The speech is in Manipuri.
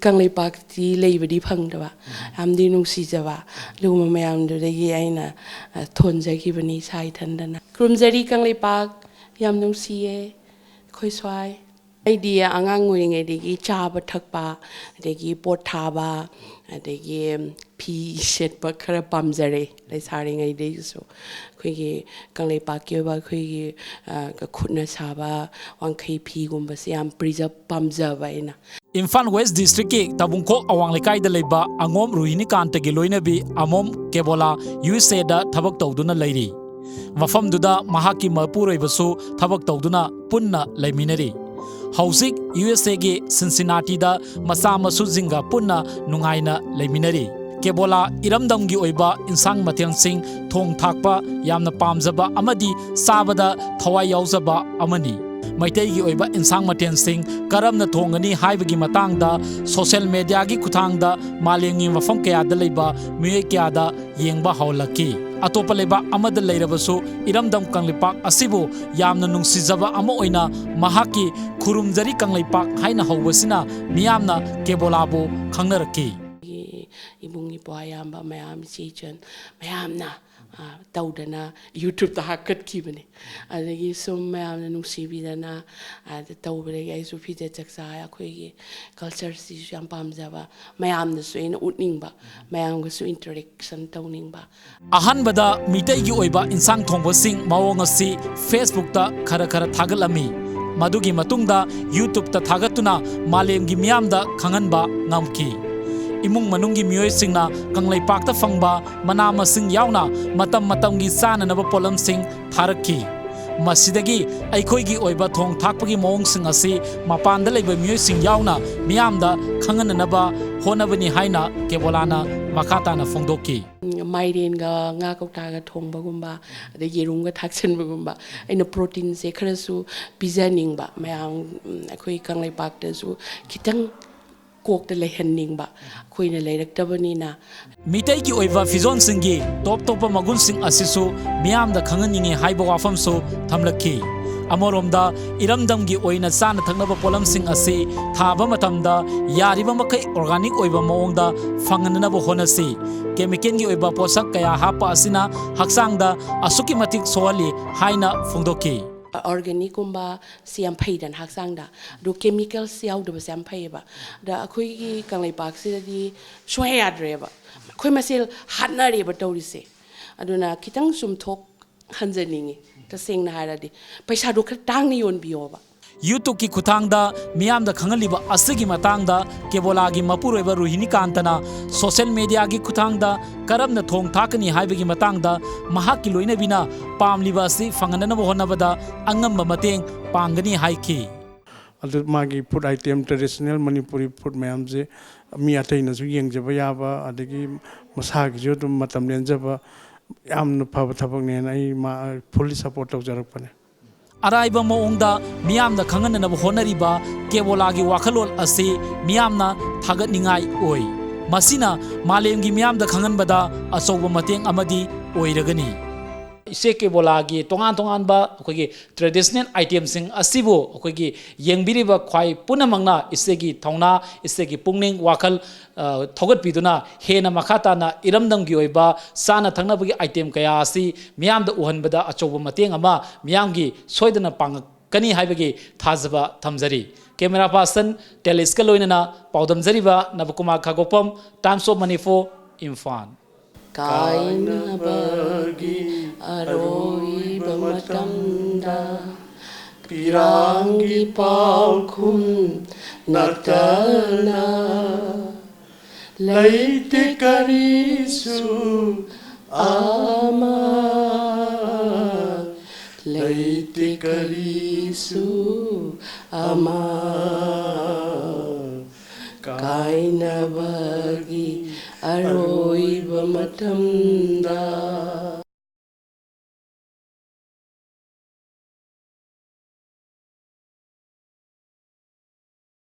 ꯀꯪꯂꯩꯄꯥꯛꯇꯤ ꯂꯩꯕꯗꯤ ꯐꯪꯗꯕ ꯌꯥꯝꯗꯤ ꯅꯨꯡꯁꯤꯖꯕ ꯑꯗꯨꯒꯨꯝꯕ ꯃꯌꯥꯝꯗꯨꯗꯒꯤ ꯑꯩꯅ ꯊꯣꯟꯖꯈꯤꯕꯅꯤ ꯏꯁꯥ ꯏꯊꯟꯗꯅ ꯈꯨꯔꯨꯝꯖꯔꯤ ꯀꯪꯂꯩꯄꯥꯛ ꯌꯥꯝ ꯅꯨꯡꯁꯤꯌꯦ ꯑꯩꯈꯣꯏ ꯁ꯭ꯋꯥꯏ ꯑꯩꯗꯤ ꯑꯉꯥꯡ ꯑꯣꯏꯔꯤꯉꯩꯗꯒꯤ ꯆꯥꯕ ꯊꯛꯄ ꯑꯗꯒꯤ ꯄꯣꯠ ꯊꯥꯕ ꯑꯗꯒꯤ ꯐꯤ ꯁꯦꯠꯄ ꯈꯔ ꯄꯥꯝꯖꯔꯦ ꯂꯩꯁꯥꯔꯤꯉꯩꯗꯒꯤꯁꯨ ꯑꯩꯈꯣꯏꯒꯤ ꯀꯪꯂꯩꯄꯥꯛꯀꯤ ꯑꯣꯏꯕ ꯑꯩꯈꯣꯏꯒꯤ ꯈꯨꯠꯅ ꯁꯥꯕ ꯋꯥꯡꯈꯩ ꯐꯤꯒꯨꯝꯕꯁꯦ ꯌꯥꯝ ꯄꯥꯝꯖꯕ ꯑꯩꯅ ꯏꯝꯐꯥꯜ ꯋꯦꯁ ꯗꯤꯁꯇ꯭ꯔꯤꯛꯀꯤ ꯇꯥꯕꯨꯡꯈꯣꯛ ꯑꯋꯥꯡ ꯂꯩꯀꯥꯏꯗ ꯂꯩꯕ ꯑꯉꯣꯝ ꯔꯣꯍꯤꯅꯤꯀꯥꯟꯇꯒꯤ ꯂꯣꯏꯅꯕꯤ ꯑꯃꯣꯝ ꯀꯦꯕꯣꯂꯥ USAꯗ ꯊꯕꯛ ꯇꯧꯗꯨꯅ ꯂꯩꯔꯤ ꯃꯐꯝꯗꯨꯗ ꯃꯍꯥꯛꯀꯤ ꯃꯄꯨꯔꯣꯏꯕꯁꯨ ꯊꯕꯛ ꯇꯧꯗꯨꯅ ꯄꯨꯟꯅ ꯂꯩꯃꯤꯟꯅꯔꯤ ꯍꯧꯖꯤꯛ USAꯒꯤ ꯁꯤꯟꯁꯤꯅꯥꯇꯤꯗ ꯃꯆꯥ ꯃꯁꯨꯁꯤꯡꯒ ꯄꯨꯟꯅ ꯅꯨꯡꯉꯥꯏꯅ ꯂꯩꯃꯤꯟꯅꯔꯤ ꯀꯦꯕꯣꯂꯥ ꯏꯔꯝꯗꯝꯒꯤ ꯑꯣꯏꯕ ꯏꯟꯁꯥꯡ ꯃꯊꯦꯜꯁꯤꯡ ꯊꯣꯡ ꯊꯥꯛꯄ ꯌꯥꯝꯅ ꯄꯥꯝꯖꯕ ꯑꯃꯗꯤ ꯆꯥꯕꯗ ꯊꯋꯥꯏ ꯌꯥꯎꯖꯕ ꯑꯃꯅꯤ ꯃꯩꯇꯩꯒꯤ ꯑꯣꯏꯕ ꯏꯟꯁꯥꯡ ꯃꯊꯦꯜꯁꯤꯡ ꯀꯔꯝꯅ ꯊꯣꯡꯒꯅꯤ ꯍꯥꯏꯕꯒꯤ ꯃꯇꯥꯡꯗ ꯁꯣꯁꯤꯌꯦꯜ ꯃꯤꯗꯤꯌꯥꯒꯤ ꯈꯨꯠꯊꯥꯡꯗ ꯃꯥꯂꯦꯝꯒꯤ ꯃꯐꯝ ꯀꯌꯥꯗ ꯂꯩꯕ ꯃꯤꯑꯣꯏ ꯀꯌꯥꯗ ꯌꯦꯡꯕ ꯍꯧꯍꯜꯂꯛꯈꯤ ꯑꯇꯣꯞꯄ ꯂꯩꯕꯥꯛ ꯑꯃꯗ ꯂꯩꯔꯕꯁꯨ ꯏꯔꯝꯗꯝ ꯀꯪꯂꯩꯄꯥꯛ ꯑꯁꯤꯕꯨ ꯌꯥꯝꯅ ꯅꯨꯡꯁꯤꯖꯕ ꯑꯃ ꯑꯣꯏꯅ ꯃꯍꯥꯛꯀꯤ ꯈꯨꯔꯨꯝꯖꯔꯤ ꯀꯪꯂꯩꯄꯥꯛ ꯍꯥꯏꯅ ꯍꯧꯕꯁꯤꯅ ꯃꯤꯌꯥꯝꯅ ꯀꯦꯕꯣꯂꯥꯕꯨ ꯈꯪꯅꯔꯛꯈꯤ ꯏꯕꯨꯡ ꯏꯄ꯭ꯋꯥ ꯑꯌꯥꯝꯕ ꯃꯌꯥꯝ ꯏꯆꯦ ꯏꯆꯟ ꯃꯌꯥꯝꯅ ꯇꯧꯗꯅ ꯌꯨꯇ꯭ꯌꯨꯕꯇ ꯍꯥꯞꯀꯠꯈꯤꯕꯅꯤ ꯑꯗꯒꯤ ꯁꯨꯝ ꯃꯌꯥꯝꯅ ꯅꯨꯡꯁꯤꯕꯤꯗꯅ ꯇꯧꯕꯗꯒꯤ ꯑꯩꯁꯨ ꯐꯤꯖꯦꯠ ꯆꯛꯆꯥ ꯑꯩꯈꯣꯏꯒꯤ ꯀꯜꯆꯔꯁꯤꯁꯨ ꯌꯥꯝ ꯄꯥꯝꯖꯕ ꯃꯌꯥꯝꯅꯁꯨ ꯑꯩꯅ ꯎꯠꯅꯤꯡꯕ ꯃꯌꯥꯝꯒꯁꯨ ꯏꯟꯇꯔꯦꯛꯁꯟ ꯇꯧꯅꯤꯡꯕ ꯑꯍꯥꯟꯕꯗ ꯃꯤꯇꯩꯒꯤ ꯑꯣꯏꯕ ꯏꯟꯁꯥꯡ ꯊꯣꯡꯕꯁꯤꯡ ꯃꯑꯣꯡ ꯑꯁꯤ ꯐꯦꯁꯕꯨꯛꯇ ꯈꯔ ꯊꯥꯒꯠꯂꯝꯃꯤ ꯃꯗꯨꯒꯤ ꯃꯇꯨꯡꯗ ꯌꯨꯇ꯭ꯌꯨꯕꯇ ꯊꯥꯒꯠꯇꯨꯅ ꯃꯥꯂꯦꯝꯒꯤ ꯃꯤꯌꯥꯝꯗ ꯈꯪꯍꯟꯕ ꯉꯝꯈꯤ इमुंग मनुंगी मियोइसिंगना कंगलैपाक्ता फंगबा मना मसिंग यावना मतम मतमगी चाननब पोलमसिंग थारक्खी मसिदगी अैखोइगी ओइबा थोंग थाकपगी मोंगसिंग असि मपानदा लैबा मियोइसिंग यावना मियामदा खंगननबा होनबनी हाइना केबोलाना मखाताना फोंदोक्की माइरेनगा nga कौटागा थोंबगुंबा अदे येरुंगा थाक्सनबगुंबा अैना प्रोटीन से खरसु पिजानिंगबा मयाम अखोइ कंगलैपाक्तासु खितंग कोकता लेहननिंगबा अखोइना लेरक्तबनिना मिटैगी ओइबा फिजोनसिंगी टॉप टॉप मगुनसिंग असिसु मियामदा खंगनिंगे हाइबा वाफमसु थमलक्खी अमरोमदा इरमदमगी ओइना चाना थंगनबा पोलमसिंग असि थाबा मतमदा यारिबा मखै ऑर्गेनिक ओइबा मओंगदा फंगननबा होनसि केमिकलगी ओइबा पोषक कया हापा असिना हक्सांगदा असुकी मतिक सोहली हाइना फोंदोक्खी ऑर्गेनिक कुंबा सियाम फैदन हक्सांगदा दो केमिकल्स यावदबा सियाम फैबा दा अखोइगी कंगलैपाक सिददी सोहे याद्रेबा अखोइ मसेल हातनारेबा तौरिसे अदुना खितंग सुमथोक हंजनिंगी तसेंगना हारादि पैसा दो खर टांगनि योनबियोबा यूट्यूब की खुथांगदा मियामदा खंगलिबा असगी मतांगदा केबोलागी मपुरोइबा रोहिणीकांतना सोशल मीडिया की खुथांगदा करमना थोंग थाकनी हाइबगी मतांगदा महाकी लोइनबिना पामलिबा असि फंगननबा होनबदा अंगम्बा मतेंग पांगनी हाइखी अदु मागी food item traditional Manipuri food ma'am से मी अतैनसु येंगजबा याबा अदगी मसागिजु दुम मतम लेंजबा यामना फब थबकनेन आई मा फुल्ली सपोर्ट तौजरकपने अराइबा मओंगदा मियामदा खंगननबा होनरिबा केबोलागी वाखलोल असि मियामना थागतनिंगाई ओइ मसिना मालेमगी मियामदा खंगनबदा अचौबा मतेंग अमदि ओइरगनी इसे केबोलागी तोंगान तोंगानबा अखोइगी ट्रेडिशनल आइटम सिंग असिबो अखोइगी येंगबिरिबा ख्वाइ पुनमंगना इसेगी थौना इसेगी पुंगनिंग वाखल थौगतपिदुना हेना मखाताना इरमदमगी ओइबा साना थंगनबगी आइटम कया असि मियामदा उहनबदा अचौबा मतेंग अमा मियामगी सोइदना पांगकनी हाइबगी थाजबा थमजरी कैमरा पर्सन टेलिस्का लोइनना पाउदमजरिबा नबकुमार खागोपम टाइम्स ऑफ मणिपुर इम्फाल काइनबगी अरोइबा मतमदा पिरांगी पाउखुम नतना लैते करिसु आमा लैते करिसु आमा काइनबगी अरोइबा मतमदा